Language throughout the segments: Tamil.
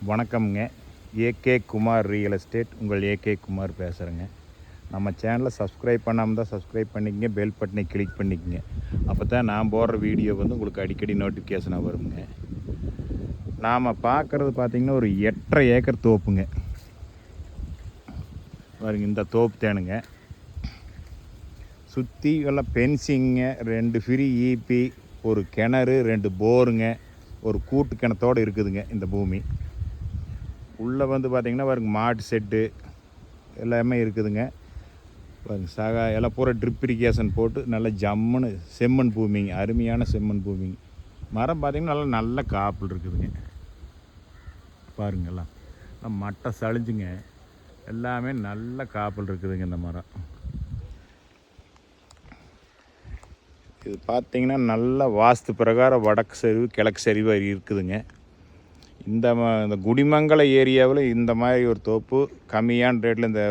வணக்கம்ங்க. AK Kumar real estate. உங்கள் ஏகே குமார் பேசுகிறேங்க. நம்ம சேனலை சப்ஸ்கிரைப் பண்ணாமல் தான் சப்ஸ்கிரைப் பண்ணிக்கங்க, பெல் பட்டனை கிளிக் பண்ணிக்கங்க. அப்போ தான் நான் போடுற வீடியோ உங்களுக்கு அடிக்கடி நோட்டிஃபிகேஷனாக வருங்க. நாம் பார்க்குறது பார்த்திங்கன்னா ஒரு 8.5 ஏக்கர் தோப்புங்க. பாருங்க, இந்த தோப்பு தேனுங்க. சுற்றி எல்லாம் பென்சிங்க, 2 ஃப்ரீ ஈபி, ஒரு கிணறு, 2 போருங்க, ஒரு கூட்டு கிணத்தோடு இருக்குதுங்க இந்த பூமி. உள்ளே பார்த்திங்கன்னா பாருங்க, மாட்டு செட்டு எல்லாமே இருக்குதுங்க. பாருங்க, எல்லாம் பூரா ட்ரிப் இரிகேஷன் போட்டு நல்லா ஜம்முன்னு செம்மண் பூமிங்க, அருமையான செம்மண் பூமிங்க. மரம் பார்த்திங்கன்னா நல்ல காப்பில் இருக்குதுங்க. பாருங்கெல்லாம் மட்டை சளிஞ்சுங்க, எல்லாமே நல்ல காப்பில் இருக்குதுங்க இந்த மரம். இது பார்த்திங்கன்னா நல்ல வாஸ்து பிரகாரம் வடக்கு சரிவு கிழக்கு சரிவாக இருக்குதுங்க. இந்த குடிமங்கல ஏரியாவில் இந்த மாதிரி ஒரு தோப்பு கம்மியான ரேட்டில், இந்த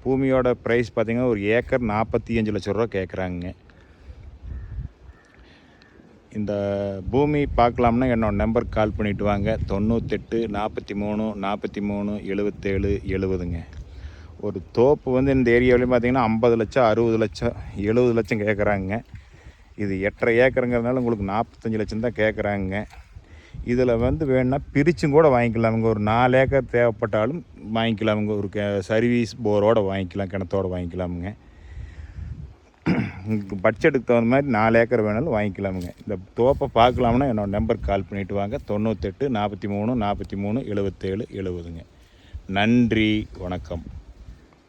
பூமியோட ப்ரைஸ் பார்த்திங்கன்னா ஒரு ஏக்கர் 45 லட்ச ரூபா கேட்குறாங்க. இந்த பூமி பார்க்கலாம்னா என்னோடய நம்பருக்கு கால் பண்ணிவிட்டு வாங்க. 98 43 43 77 70ங்க. ஒரு தோப்பு இந்த ஏரியாவிலையும் பார்த்திங்கன்னா 50 லட்சம் 60 லட்சம் 70 லட்சம் கேட்குறாங்க. இது 8.5 ஏக்கருங்கிறதுனால உங்களுக்கு 45 லட்சம் தான் கேட்குறாங்க. இதில் வேணுன்னா பிரிச்சும் கூட வாங்கிக்கலாமுங்க. ஒரு 4 ஏக்கர் தேவைப்பட்டாலும் வாங்கிக்கலாமுங்க. ஒரு சர்வீஸ் போரோடு வாங்கிக்கலாம், கிணத்தோடு வாங்கிக்கலாமுங்க. பட்ஜெட்டுக்கு தகுந்த மாதிரி 4 ஏக்கர் வேணாலும் வாங்கிக்கலாமுங்க. இந்த தோப்பை பார்க்கலாம்னா என்னோடய நம்பருக்கு கால் பண்ணிவிட்டு வாங்க. 98 43 43 77 70ங்க. நன்றி, வணக்கம்.